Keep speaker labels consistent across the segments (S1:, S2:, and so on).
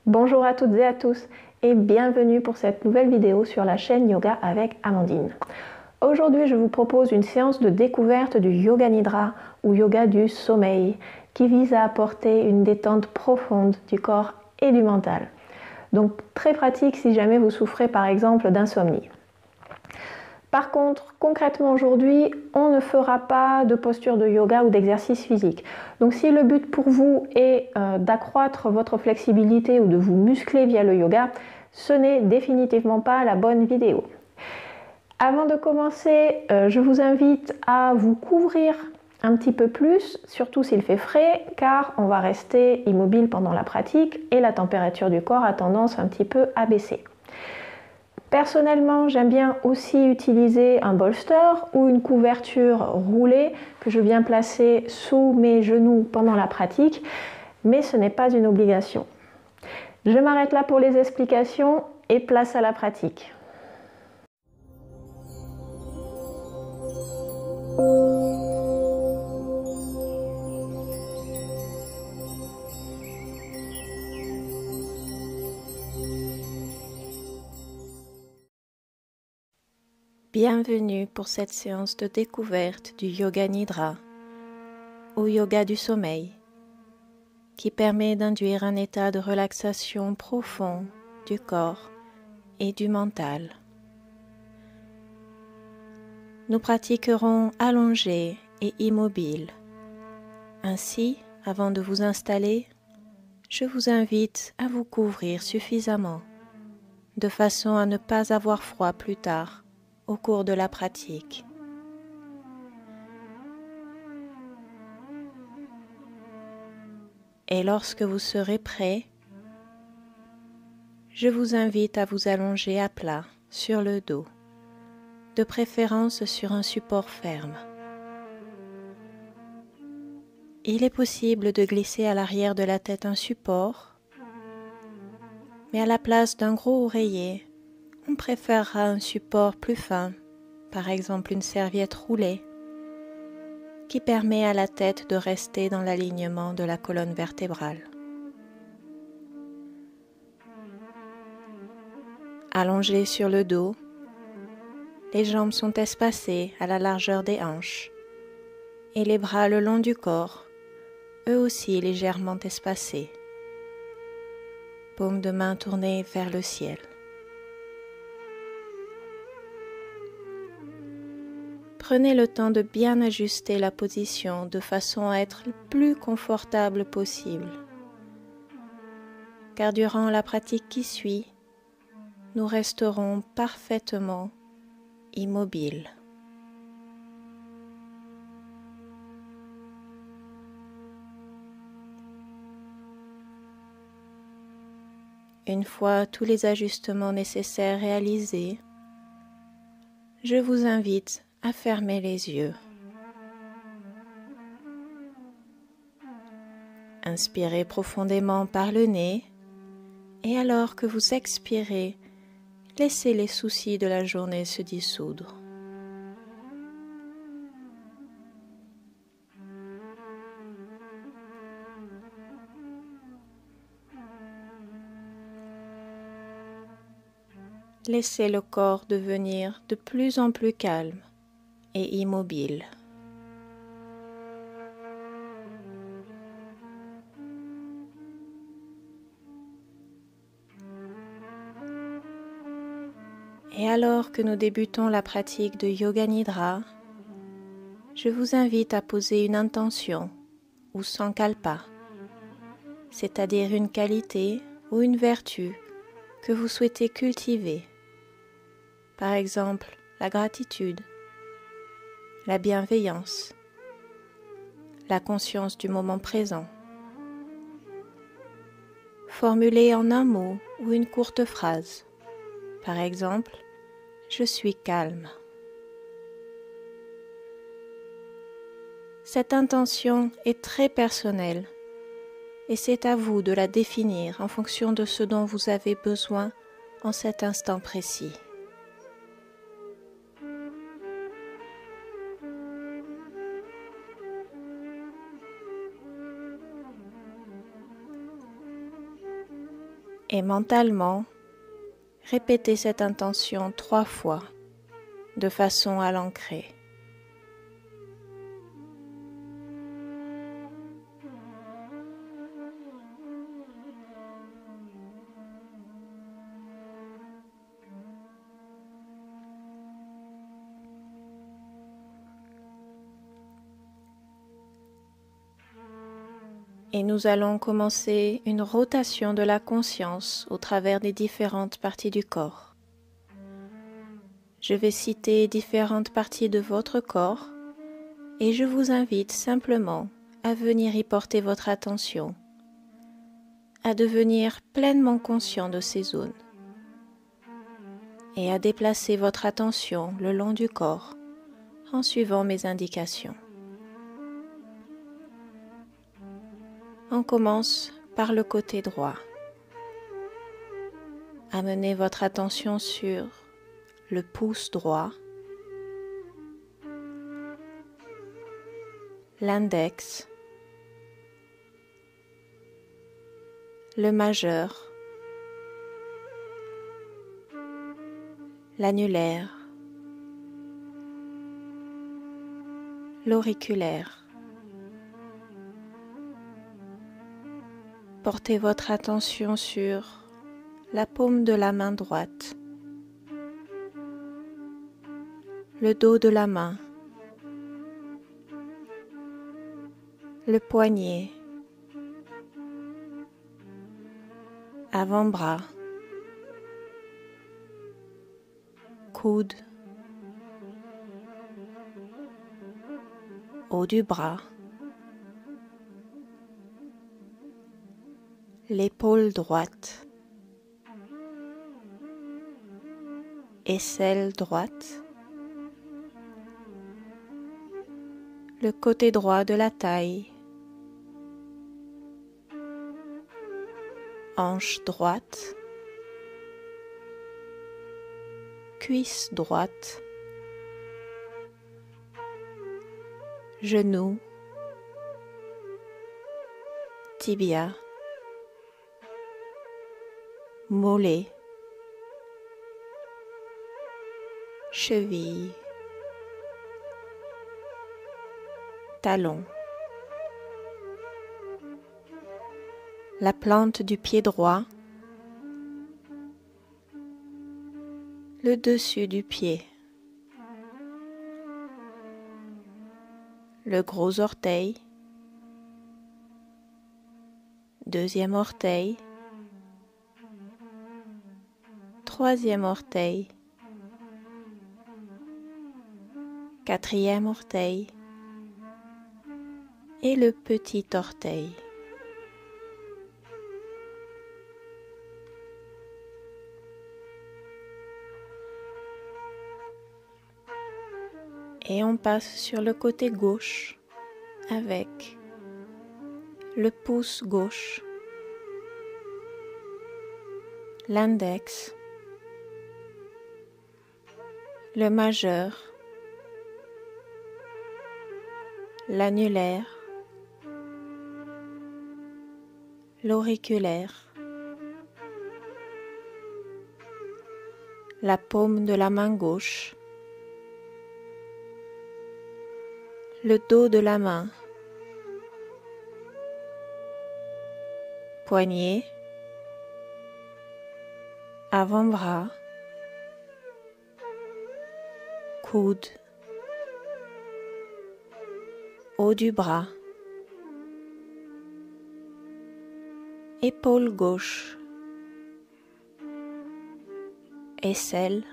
S1: Bonjour à toutes et à tous et bienvenue pour cette nouvelle vidéo sur la chaîne Yoga avec Amandine. Aujourd'hui, je vous propose une séance de découverte du Yoga Nidra ou Yoga du sommeil qui vise à apporter une détente profonde du corps et du mental. Donc très pratique si jamais vous souffrez par exemple d'insomnie. Par contre, concrètement aujourd'hui, on ne fera pas de posture de yoga ou d'exercice physique. Donc si le but pour vous est d'accroître votre flexibilité ou de vous muscler via le yoga, ce n'est définitivement pas la bonne vidéo. Avant de commencer, je vous invite à vous couvrir un petit peu plus, surtout s'il fait frais, car on va rester immobile pendant la pratique et la température du corps a tendance un petit peu à baisser. Personnellement, j'aime bien aussi utiliser un bolster ou une couverture roulée que je viens placer sous mes genoux pendant la pratique, mais ce n'est pas une obligation. Je m'arrête là pour les explications et place à la pratique.
S2: Bienvenue pour cette séance de découverte du Yoga Nidra ou Yoga du sommeil qui permet d'induire un état de relaxation profond du corps et du mental. Nous pratiquerons allongés et immobiles. Ainsi, avant de vous installer, je vous invite à vous couvrir suffisamment de façon à ne pas avoir froid plus tard au cours de la pratique. Et lorsque vous serez prêt, je vous invite à vous allonger à plat sur le dos, de préférence sur un support ferme. Il est possible de glisser à l'arrière de la tête un support, mais à la place d'un gros oreiller, on préférera un support plus fin, par exemple une serviette roulée, qui permet à la tête de rester dans l'alignement de la colonne vertébrale. Allongé sur le dos, les jambes sont espacées à la largeur des hanches et les bras le long du corps, eux aussi légèrement espacés. Paumes de main tournées vers le ciel. Prenez le temps de bien ajuster la position de façon à être le plus confortable possible. Car durant la pratique qui suit, nous resterons parfaitement immobiles. Une fois tous les ajustements nécessaires réalisés, je vous invite à fermer les yeux. Inspirez profondément par le nez et alors que vous expirez, laissez les soucis de la journée se dissoudre. Laissez le corps devenir de plus en plus calme et immobile. Et alors que nous débutons la pratique de Yoga Nidra, je vous invite à poser une intention ou sankalpa, c'est-à-dire une qualité ou une vertu que vous souhaitez cultiver. Par exemple, la gratitude, la bienveillance, la conscience du moment présent. Formulez en un mot ou une courte phrase. Par exemple, je suis calme. Cette intention est très personnelle et c'est à vous de la définir en fonction de ce dont vous avez besoin en cet instant précis. Et mentalement, répétez cette intention 3 fois de façon à l'ancrer. Et nous allons commencer une rotation de la conscience au travers des différentes parties du corps. Je vais citer différentes parties de votre corps et je vous invite simplement à venir y porter votre attention, à devenir pleinement conscient de ces zones et à déplacer votre attention le long du corps en suivant mes indications. On commence par le côté droit. Amenez votre attention sur le pouce droit, l'index, le majeur, l'annulaire, l'auriculaire. Portez votre attention sur la paume de la main droite, le dos de la main, le poignet, avant-bras, coude, haut du bras, l'épaule droite, aisselle droite, le côté droit de la taille, hanche droite, cuisse droite, genou, tibia, mollet, cheville, talon, la plante du pied droit, le dessus du pied, le gros orteil, deuxième orteil, troisième orteil, quatrième orteil et le petit orteil. Et on passe sur le côté gauche avec le pouce gauche, l'index, le majeur, l'annulaire, l'auriculaire, la paume de la main gauche, le dos de la main, poignet, avant-bras, coude, haut du bras, épaule gauche, aisselle,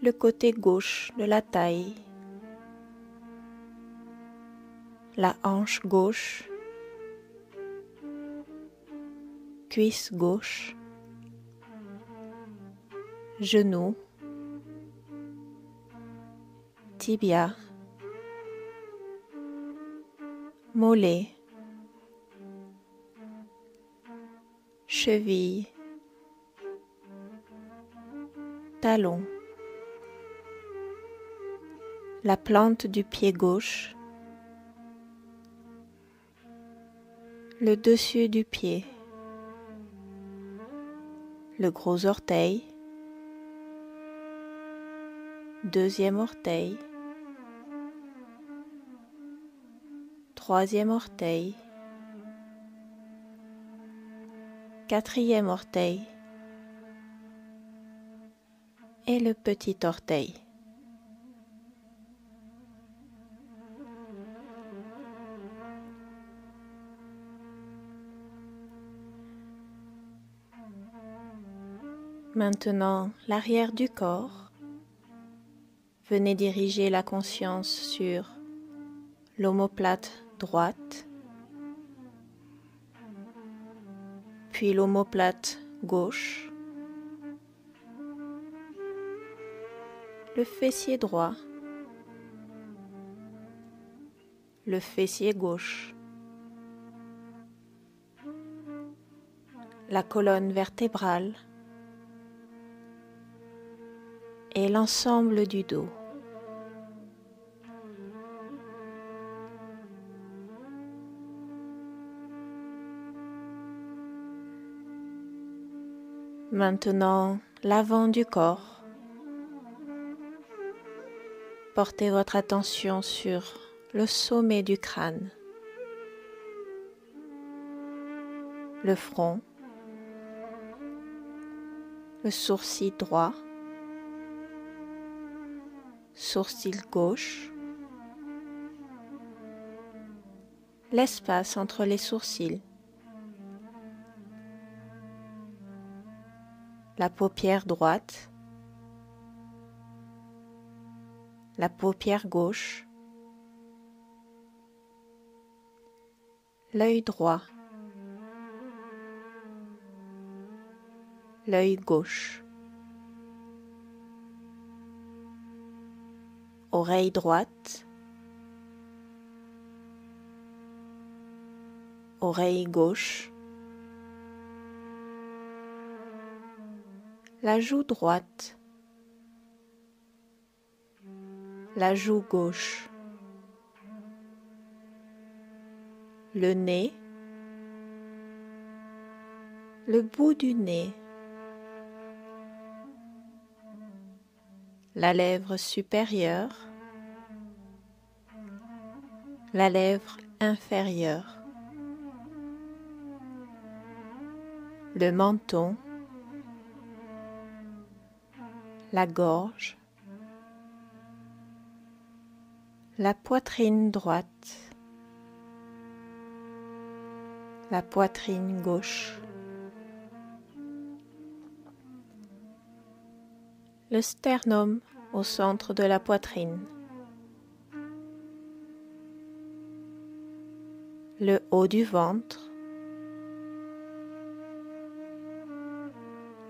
S2: le côté gauche de la taille, la hanche gauche, cuisse gauche, genou, tibia, mollet, cheville, talon, la plante du pied gauche, le dessus du pied, le gros orteil, deuxième orteil, troisième orteil, quatrième orteil et le petit orteil. Maintenant, l'arrière du corps. Venez diriger la conscience sur l'omoplate droite, puis l'omoplate gauche, le fessier droit, le fessier gauche, la colonne vertébrale et l'ensemble du dos. Maintenant, l'avant du corps. Portez votre attention sur le sommet du crâne, le front, le sourcil droit, sourcil gauche, l'espace entre les sourcils, la paupière droite, la paupière gauche, l'œil droit, l'œil gauche, oreille droite, oreille gauche, la joue droite, la joue gauche, le nez, le bout du nez, la lèvre supérieure, la lèvre inférieure, le menton, la gorge, la poitrine droite, la poitrine gauche, le sternum au centre de la poitrine, le haut du ventre,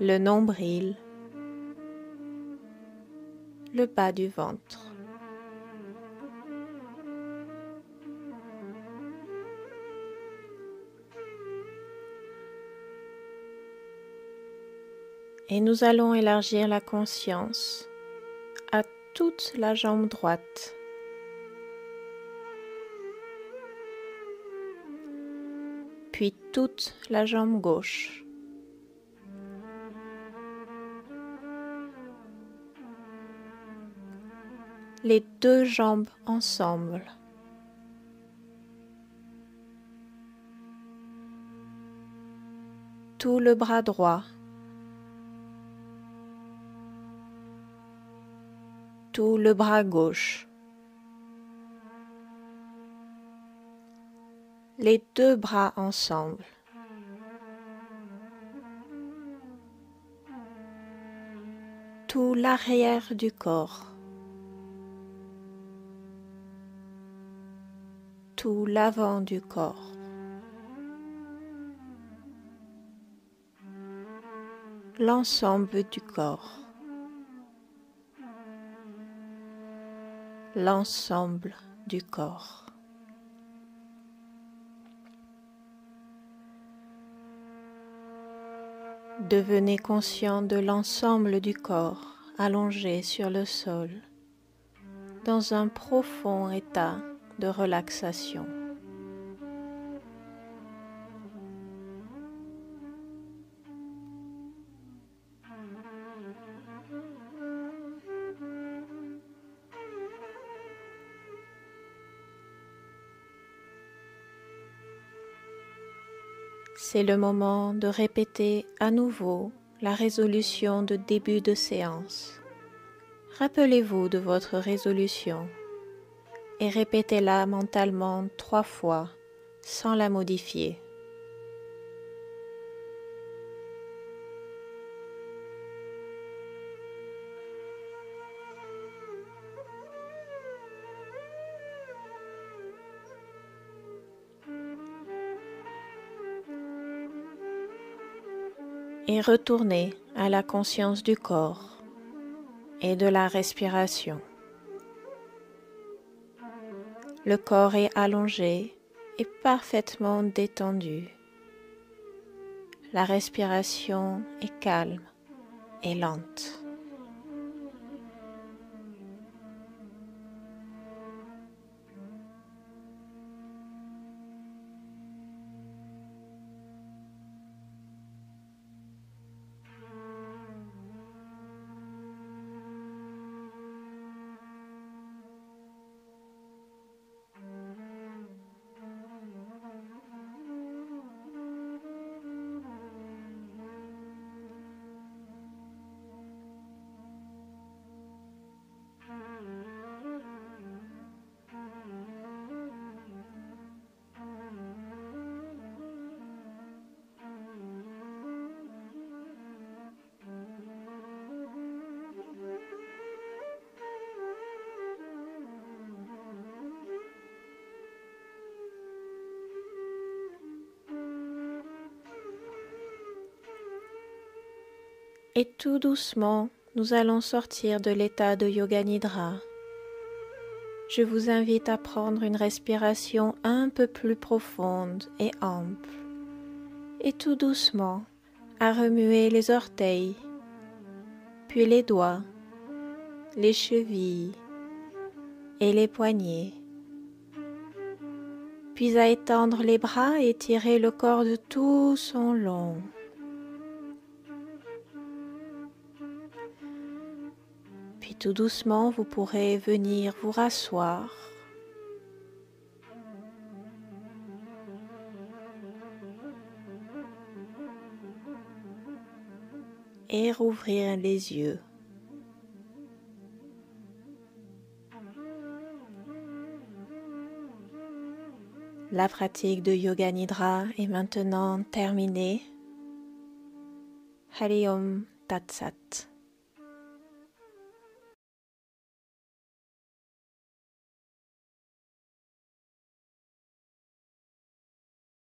S2: le nombril, le bas du ventre. Et nous allons élargir la conscience à toute la jambe droite. Puis toute la jambe gauche. Les deux jambes ensemble. Tout le bras droit. Tout le bras gauche. Les deux bras ensemble. Tout l'arrière du corps. Tout l'avant du corps. L'ensemble du corps. L'ensemble du corps. Devenez conscient de l'ensemble du corps allongé sur le sol dans un profond état de relaxation. C'est le moment de répéter à nouveau la résolution de début de séance. Rappelez-vous de votre résolution et répétez-la mentalement 3 fois sans la modifier. Et retournez à la conscience du corps et de la respiration. Le corps est allongé et parfaitement détendu. La respiration est calme et lente. Et tout doucement, nous allons sortir de l'état de Yoga Nidra. Je vous invite à prendre une respiration un peu plus profonde et ample, et tout doucement à remuer les orteils, puis les doigts, les chevilles et les poignets, puis à étendre les bras et étirer le corps de tout son long. Puis tout doucement, vous pourrez venir vous rasseoir. Et rouvrir les yeux. La pratique de Yoga Nidra est maintenant terminée. Hari Om Tat Sat.